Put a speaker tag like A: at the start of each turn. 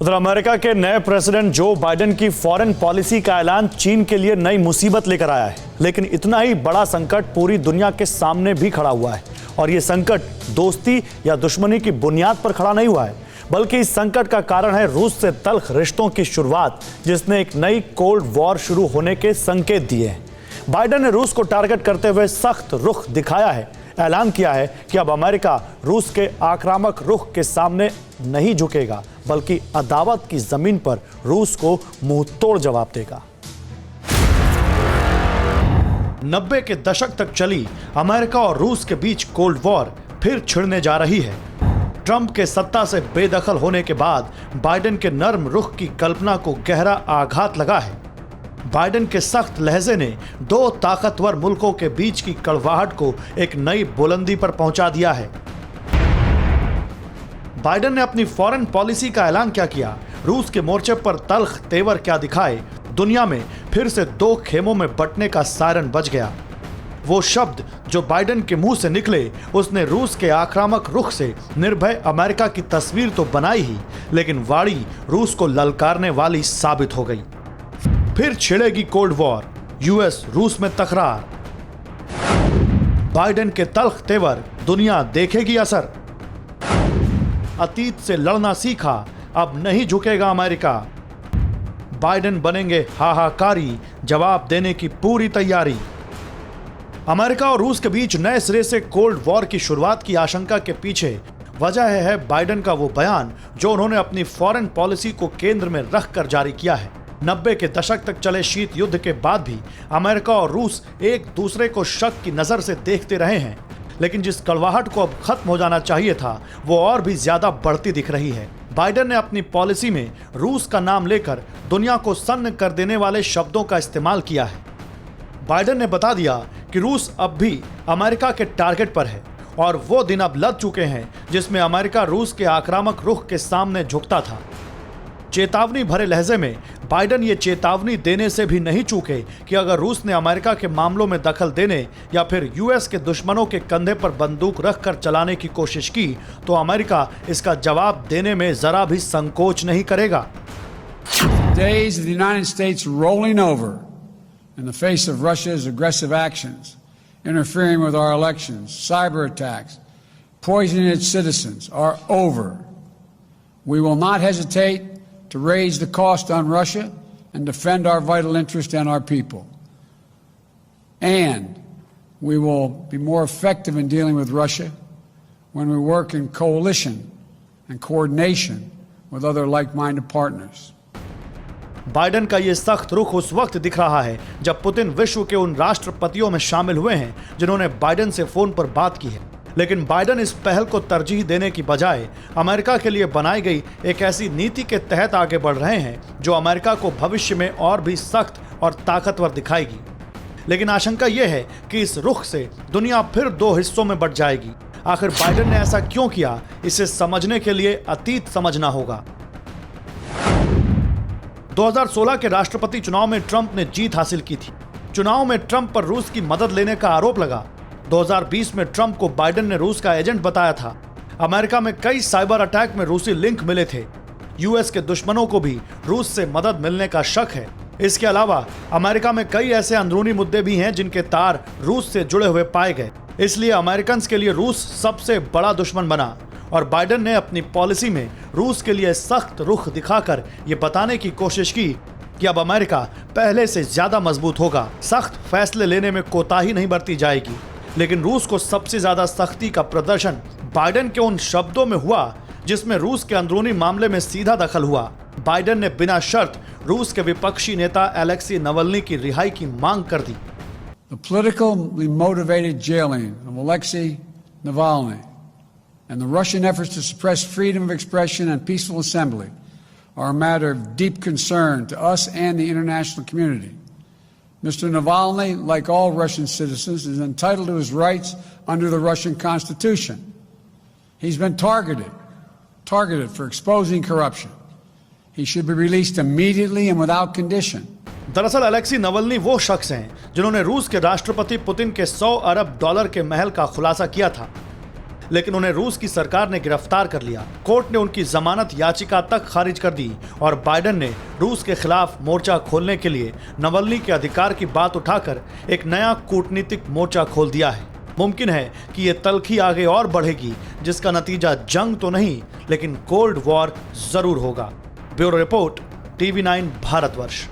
A: उधर अमेरिका के नए प्रेसिडेंट जो बाइडेन की फॉरेन पॉलिसी का ऐलान चीन के लिए नई मुसीबत लेकर आया है। लेकिन इतना ही बड़ा संकट पूरी दुनिया के सामने भी खड़ा हुआ है और यह संकट दोस्ती या दुश्मनी की बुनियाद पर खड़ा नहीं हुआ है, बल्कि इस संकट का कारण है रूस से तल्ख रिश्तों की शुरुआत, जिसने एक नई कोल्ड वॉर शुरू होने के संकेत दिए हैं। बाइडेन ने रूस को टारगेट करते हुए सख्त रुख दिखाया है, ऐलान किया है कि अब अमेरिका रूस के आक्रामक रुख के सामने नहीं झुकेगा, बल्कि अदावत की जमीन पर रूस को मुंह तोड़ जवाब देगा। 90 के दशक तक चली अमेरिका और रूस के बीच कोल्ड वॉर फिर छिड़ने जा रही है। ट्रंप के सत्ता से बेदखल होने के बाद बाइडेन के नर्म रुख की कल्पना को गहरा आघात लगा है। बाइडेन के सख्त लहजे ने दो ताकतवर मुल्कों के बीच की कड़वाहट को एक नई बुलंदी पर पहुंचा दिया है। बाइडेन ने अपनी फॉरेन पॉलिसी का ऐलान क्या किया, रूस के मोर्चे पर तल्ख तेवर क्या दिखाए, दुनिया में फिर से दो खेमों में बंटने का सायरन बज गया। वो शब्द जो बाइडेन के मुंह से निकले, उसने रूस के आक्रामक रुख से निर्भय अमेरिका की तस्वीर तो बनाई ही, लेकिन वाड़ी रूस को ललकारने वाली साबित हो गई। फिर छिड़ेगी कोल्ड वॉर, यूएस रूस में तकरार, बाइडेन के तल्ख तेवर, दुनिया देखेगी असर। अतीत से लड़ना सीखा, अब नहीं झुकेगा अमेरिका, बाइडेन बनेंगे हाहाकारी, जवाब देने की पूरी तैयारी। अमेरिका और रूस के बीच नए सिरे से कोल्ड वॉर की शुरुआत की आशंका के पीछे वजह है बाइडेन का वो बयान जो उन्होंने अपनी फॉरेन पॉलिसी को केंद्र में रखकर जारी किया है। 90 के दशक तक चले शीत युद्ध के बाद भी अमेरिका और रूस एक दूसरे को शक की नजर से देखते रहे हैं, लेकिन जिस कड़वाहट को अब खत्म हो जाना चाहिए था, वो और भी ज्यादा बढ़ती दिख रही है। बाइडेन ने अपनी पॉलिसी में रूस का नाम लेकर दुनिया को सन्न कर देने वाले शब्दों का इस्तेमाल किया है। बाइडेन ने बता दिया कि रूस अब भी अमेरिका के टारगेट पर है और वो दिन अब लद चुके हैं जिसमें अमेरिका रूस के आक्रामक रुख के सामने झुकता था। चेतावनी भरे लहजे में बाइडेन ये चेतावनी देने से भी नहीं चूके कि अगर रूस ने अमेरिका के मामलों में दखल देने या फिर यूएस के दुश्मनों के कंधे पर बंदूक रखकर चलाने की कोशिश की, तो अमेरिका इसका जवाब देने में जरा भी संकोच नहीं करेगा।
B: Days of the United States rolling over in the face of Russia's aggressive actions, interfering with our elections, cyber attacks, poisoning its citizens are over. We will not hesitate to raise the cost on Russia and defend our vital interest and our people. And we will be more effective in dealing with Russia when we work in coalition and coordination with other like-minded partners.
A: Biden का ये सख्त रुख उस वक्त दिख रहा है जब पुतिन विश्व के उन राष्ट्रपतियों में शामिल हुए हैं जिन्होंने बाइडेन से फोन पर बात की है। लेकिन बाइडेन इस पहल को तरजीह देने की बजाय अमेरिका के लिए बनाई गई एक ऐसी नीति के तहत आगे बढ़ रहे हैं जो अमेरिका को भविष्य में और भी सख्त और ताकतवर दिखाएगी। लेकिन आशंका यह है कि इस रुख से दुनिया फिर दो हिस्सों में बंट जाएगी। आखिर बाइडेन ने ऐसा क्यों किया, इसे समझने के लिए अतीत समझना होगा। 2016 के राष्ट्रपति चुनाव में ट्रंप ने जीत हासिल की थी। चुनाव में ट्रंप पर रूस की मदद लेने का आरोप लगा। 2020 में ट्रंप को बाइडेन ने रूस का एजेंट बताया था। अमेरिका में कई साइबर अटैक में रूसी लिंक मिले थे। यूएस के दुश्मनों को भी रूस से मदद मिलने का शक है। इसके अलावा अमेरिका में कई ऐसे अंदरूनी मुद्दे भी हैं जिनके तार रूस से जुड़े हुए पाए गए। इसलिए अमेरिकन के लिए रूस सबसे बड़ा दुश्मन बना और बाइडेन ने अपनी पॉलिसी में रूस के लिए सख्त रुख दिखाकर ये बताने की कोशिश की कि अब अमेरिका पहले से ज्यादा मजबूत होगा, सख्त फैसले लेने में कोताही नहीं बरती जाएगी। लेकिन रूस को सबसे ज्यादा सख्ती का प्रदर्शन बाइडेन के उन शब्दों में हुआ जिसमें रूस के अंदरूनी मामले में सीधा दखल हुआ। बाइडेन ने बिना शर्त रूस के विपक्षी नेता अलेक्सी नवल्नी की रिहाई की मांग कर दी।
B: The politically motivated jailing of Alexei Navalny and the Russian efforts to suppress freedom of expression and peaceful assembly are a matter of deep concern to us and the international community. Mr. Navalny, like all Russian citizens, is entitled to his rights under the Russian Constitution. He's been targeted for exposing corruption. He should be released immediately and without condition.
A: दरअसल Alexei Navalny वो शख्स हैं जिन्होंने रूस के राष्ट्रपति Putin के $100 अरब के महल का खुलासा किया था। लेकिन उन्हें रूस की सरकार ने गिरफ्तार कर लिया। कोर्ट ने उनकी जमानत याचिका तक खारिज कर दी और बाइडेन ने रूस के खिलाफ मोर्चा खोलने के लिए नवल्नी के अधिकार की बात उठाकर एक नया कूटनीतिक मोर्चा खोल दिया है। मुमकिन है कि यह तल्खी आगे और बढ़ेगी, जिसका नतीजा जंग तो नहीं लेकिन कोल्ड वॉर जरूर होगा। Bureau report, TV9 Bharatvarsh.